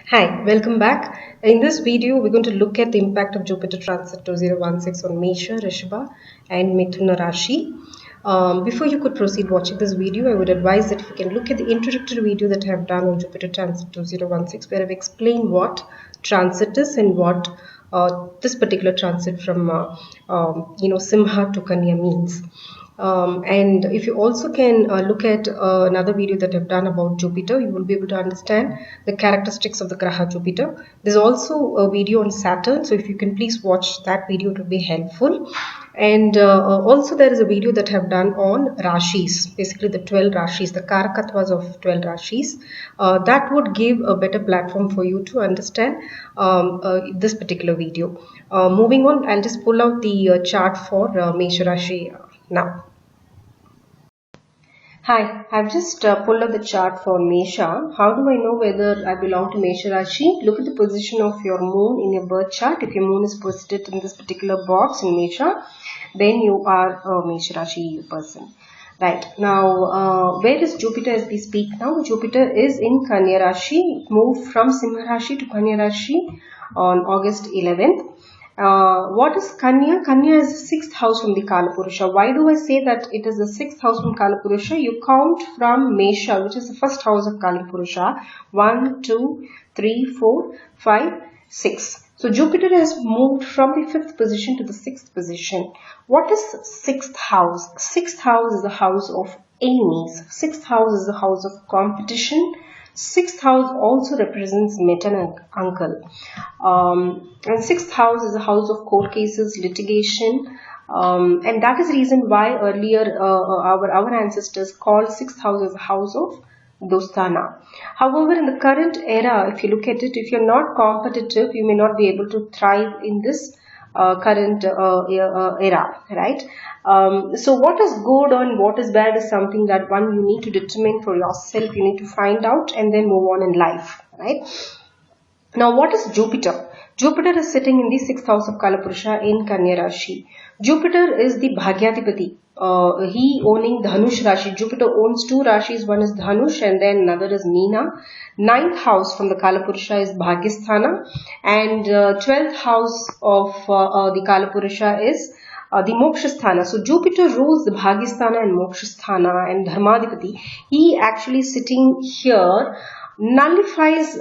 Hi, welcome back. In this video, we're going to look at the impact of Jupiter transit 2016 on Mesha, Rishabha, and Mithuna Rashi. Before you could proceed watching this video, I would advise that if you can look at the introductory video that I have done on Jupiter transit 2016, where I've explained what transit is and what this particular transit from Simha to Kanya means. And if you also can look at another video that I've done about Jupiter, you will be able to understand the characteristics of the Graha Jupiter. There's also a video on Saturn, so if you can please watch that video, it will be helpful. And also there is a video that I've done on Rashis, basically the 12 Rashis, the Karakatwas of 12 Rashis. That would give a better platform for you to understand this particular video. Moving on, I'll just pull out the chart for Mesha Rashi now. Hi, I've just pulled up the chart for Mesha. How do I know whether I belong to Mesha Rashi? Look at the position of your moon in your birth chart. If your moon is posited in this particular box in Mesha, then you are a Mesha Rashi person. Right, now where is Jupiter as we speak now? Jupiter is in Kanya Rashi. It moved from Simha Rashi to Kanya Rashi on August 11th. What is Kanya? Kanya is the sixth house from the Kalapurusha. Why do I say that it is the sixth house from Kalapurusha? You count from Mesha, which is the first house of Kalapurusha. 1, 2, 3, 4, 5, 6. So Jupiter has moved from the fifth position to the sixth position. What is sixth house? Sixth house is the house of enemies. Sixth house is the house of competition. Sixth house also represents maternal uncle. And sixth house is a house of court cases, litigation, and that is the reason why earlier our ancestors called sixth house as a house of Dostana. However, in the current era, if you look at it, if you're not competitive, you may not be able to thrive in this current era, right? So what is good and what is bad is something that you need to determine for yourself. You need to find out and then move on in life, right? Now, what is Jupiter? Jupiter is sitting in the sixth house of Kalapurusha in Kanya Rashi. Jupiter is the Bhagyadipati. He owning Dhanush Rashi. Jupiter owns two Rashis. One is Dhanush and then another is Meena. Ninth house from the Kalapurusha is Bhagyasthana. And 12th house of the Kalapurusha is the Moksha So Jupiter rules the Bhagyasthana and Moksha and Dharmadipati. He actually sitting here nullifies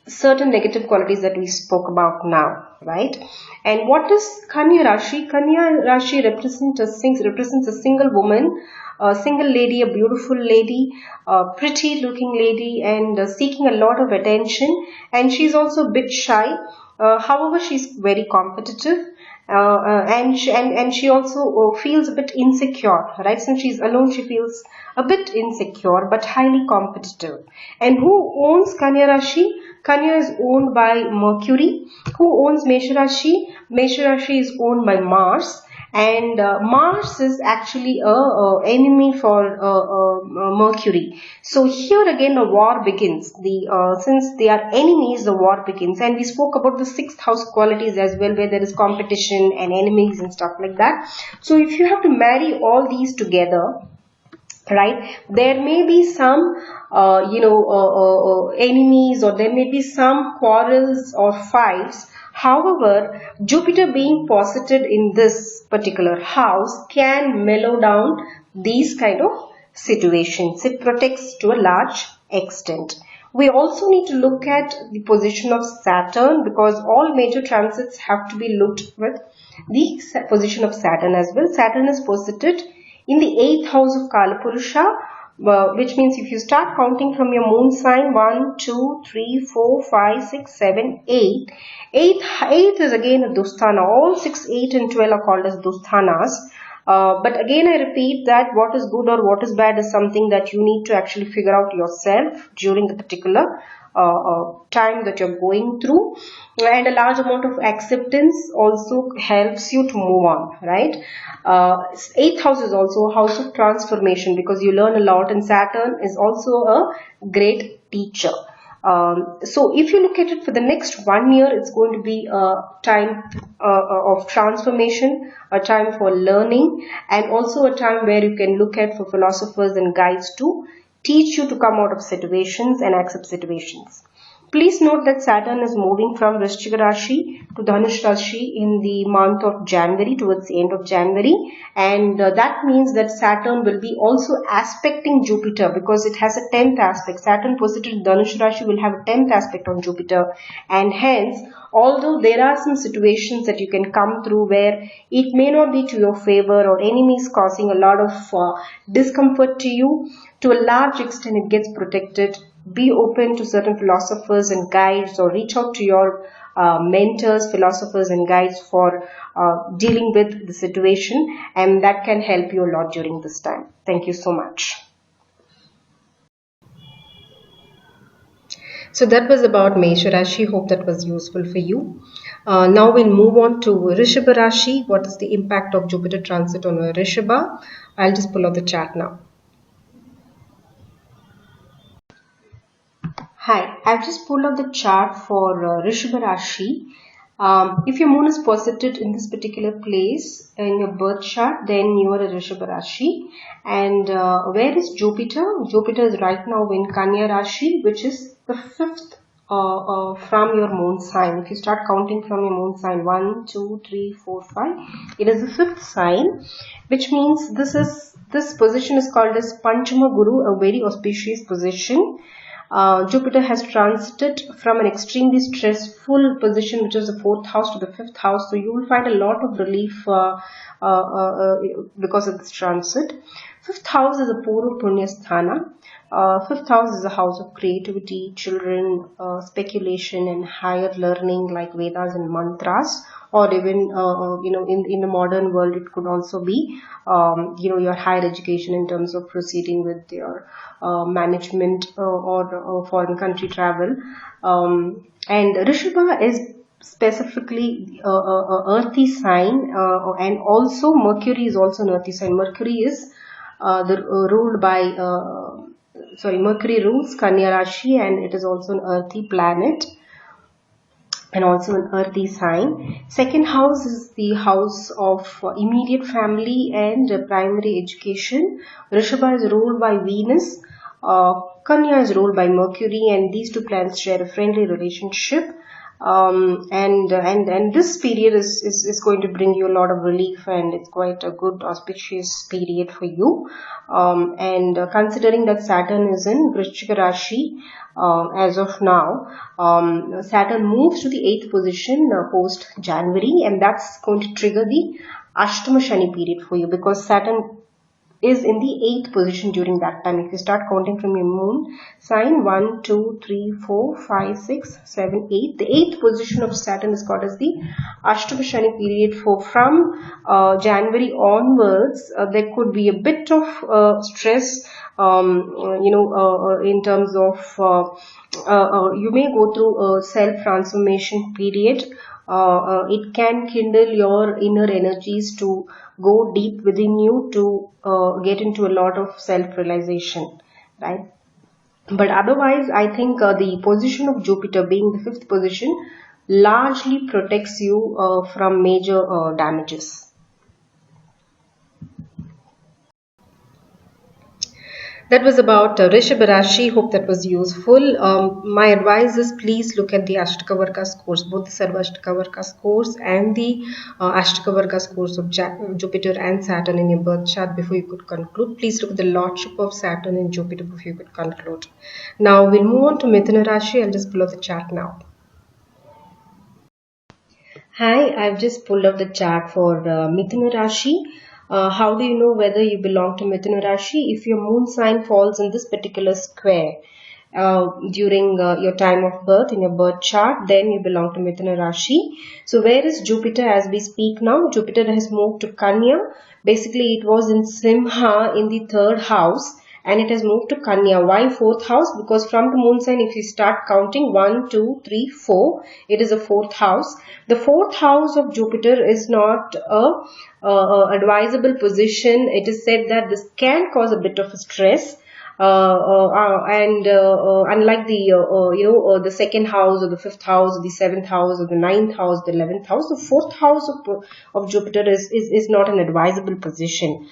certain negative qualities that we spoke about now, right? And what is Kanya Rashi? Kanya Rashi represents a single woman, a single lady, a beautiful lady, a pretty looking lady, and seeking a lot of attention. And she's also a bit shy. However, she's very competitive. And she also feels a bit insecure, right? Since she's alone, she feels a bit insecure but highly competitive. And who owns Kanya Rashi? Kanya is owned by Mercury. Who owns Mesha Rashi? Mesha Rashi is owned by Mars. And Mars is actually a enemy for Mercury. So here again a war begins. Since they are enemies, the war begins. And we spoke about the sixth house qualities as well, where there is competition and enemies and stuff like that. So if you have to marry all these together, right, there may be some enemies, or there may be some quarrels or fights. However, Jupiter being posited in this particular house can mellow down these kind of situations. It protects to a large extent. We also need to look at the position of Saturn, because all major transits have to be looked with the position of Saturn as well. Saturn is posited in the 8th house of Kalapurusha, which means if you start counting from your moon sign, 1, 2, 3, 4, 5, 6, 7, 8. 8 is again a Dosthana. All 6, 8 and 12 are called as Dosthanas. But again, I repeat that what is good or what is bad is something that you need to actually figure out yourself during the particular time that you're going through. And a large amount of acceptance also helps you to move on, right? 8th house is also a house of transformation, because you learn a lot, and Saturn is also a great teacher. So if you look at it for the next 1 year, it's going to be a time of transformation, a time for learning, and also a time where you can look at for philosophers and guides to teach you to come out of situations and accept situations. Please note that Saturn is moving from Vrishchika Rashi to Dhanush Rashi in the month of January, towards the end of January, and that means that Saturn will be also aspecting Jupiter, because it has a 10th aspect. Saturn posited in Dhanush Rashi will have a 10th aspect on Jupiter, and hence, although there are some situations that you can come through where it may not be to your favor or enemies causing a lot of discomfort to you, to a large extent it gets protected. Be open to certain philosophers and guides, or reach out to your mentors, philosophers and guides for dealing with the situation, and that can help you a lot during this time. Thank you so much. So that was about Mesha Rashi. Hope that was useful for you. Now we'll move on to Rishabha Rashi. What is the impact of Jupiter transit on Rishabha? I'll just pull out the chart now. Hi, I've just pulled out the chart for Rishabha Rashi. If your moon is posited in this particular place in your birth chart, then you are a Rishabha Rashi. And where is Jupiter? Jupiter is right now in Kanya Rashi, which is the 5th from your moon sign. If you start counting from your moon sign, 1, 2, 3, 4, 5, it is the 5th sign, which means this position is called as Panchama Guru, a very auspicious position. Jupiter has transited from an extremely stressful position, which is the 4th house, to the 5th house. So you will find a lot of relief because of this transit. 5th house is a Purva Punya Sthana. 5th house is a house of creativity, children, speculation and higher learning like Vedas and mantras, or even in the modern world it could also be your higher education in terms of proceeding with your management or foreign country travel. And Rishabha is specifically earthy sign, and also Mercury is also an earthy sign. Mercury is ruled by Mercury rules Kanya Rashi, and it is also an earthy planet and also an earthy sign. 2nd house is the house of immediate family and primary education. Rishabha is ruled by Venus. Kanya is ruled by Mercury, and these two planets share a friendly relationship. And this period is going to bring you a lot of relief, and it's quite a good auspicious period for you. Considering that Saturn is in Vrishchika Rashi as of now, Saturn moves to the 8th position post January, and that's going to trigger the Ashtama Shani period for you, because Saturn is in the 8th position during that time. If you start counting from your moon sign, 1, 2, 3, 4, 5, 6, 7, 8. The 8th position of Saturn is called as the Ashtama Shani period. From January onwards, there could be a bit of stress, in terms of you may go through a self-transformation period. It can kindle your inner energies to go deep within you, to get into a lot of self-realization, right? But otherwise, I think the position of Jupiter being the 5th position largely protects you from major damages. That was about Rishabha Rashi. Hope that was useful. My advice is, please look at the Ashtaka Varga scores, both the Sarva Ashtaka Varga scores and the Ashtaka Varga scores of Jupiter and Saturn in your birth chart before you could conclude. Please look at the Lordship of Saturn and Jupiter before you could conclude. Now we'll move on to Mithuna Rashi. I'll just pull out the chart now. Hi, I've just pulled out the chart for Mithuna Rashi. How do you know whether you belong to Mithuna Rashi? If your moon sign falls in this particular square during your time of birth in your birth chart, then you belong to Mithuna Rashi. So where is Jupiter as we speak now? Jupiter has moved to Kanya. Basically, it was in Simha in the 3rd house, and it has moved to Kanya. Why 4th house? Because from the moon sign, if you start counting 1, 2, 3, 4, it is a 4th house. The 4th house of Jupiter is not a advisable position. It is said that this can cause a bit of stress. Unlike the the 2nd house or the 5th house or the 7th house or the 9th house, the 11th house, the 4th house of Jupiter is not an advisable position.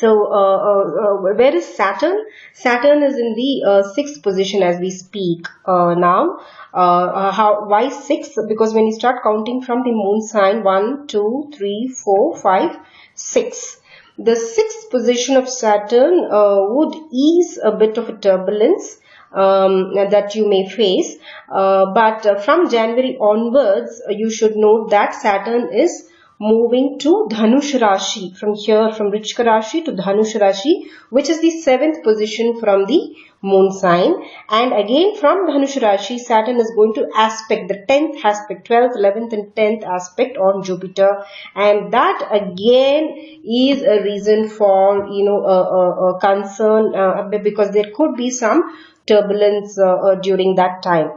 So where is Saturn? Saturn is in the 6th position as we speak now. Why 6? Because when you start counting from the moon sign, 1, 2, 3, 4, 5, 6. The 6th position of Saturn would ease a bit of a turbulence that you may face. But from January onwards, you should note that Saturn is moving to Dhanush Rashi, from here, from Vrishchika Rashi to Dhanush Rashi, which is the 7th position from the moon sign. And again from Dhanush Rashi, Saturn is going to aspect the 10th aspect, 12th, 11th and 10th aspect on Jupiter, and that again is a reason for a concern because there could be some turbulence during that time.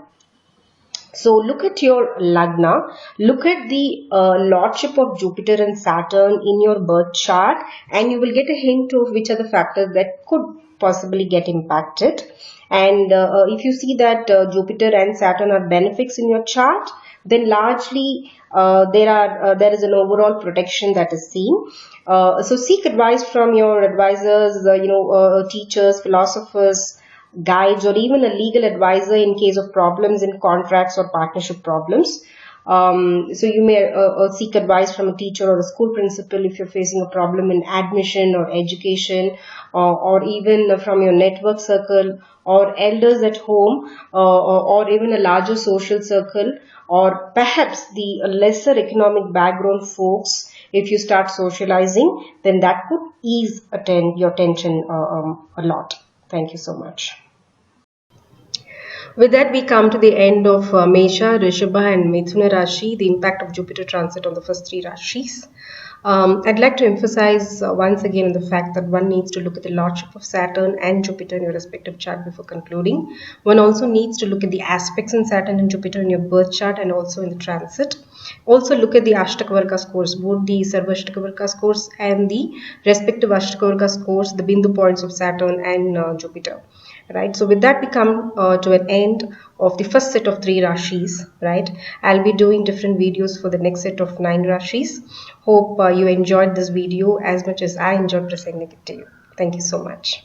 So look at your Lagna, look at the lordship of Jupiter and Saturn in your birth chart, and you will get a hint of which are the factors that could possibly get impacted. And if you see that Jupiter and Saturn are benefics in your chart, then largely there is an overall protection that is seen. So seek advice from your advisors, teachers, philosophers, guides, or even a legal advisor in case of problems in contracts or partnership problems. So you may seek advice from a teacher or a school principal if you're facing a problem in admission or education, or even from your network circle or elders at home, or even a larger social circle, or perhaps the lesser economic background folks. If you start socializing, then that could ease your tension a lot. Thank you so much. With that, we come to the end of Mesha, Rishabha and Mithuna Rashi, the impact of Jupiter transit on the first 3 Rashis. I'd like to emphasize once again the fact that one needs to look at the lordship of Saturn and Jupiter in your respective chart before concluding. One also needs to look at the aspects in Saturn and Jupiter in your birth chart and also in the transit. Also look at the Ashtakavarga scores, both the Sarva Ashtakavarga scores and the respective Ashtakavarga scores, the Bindu points of Saturn and Jupiter. Right, so with that we come to an end of the first set of 3 Rashis. Right, I'll be doing different videos for the next set of 9 Rashis. Hope you enjoyed this video as much as I enjoyed presenting it to you. Thank you so much.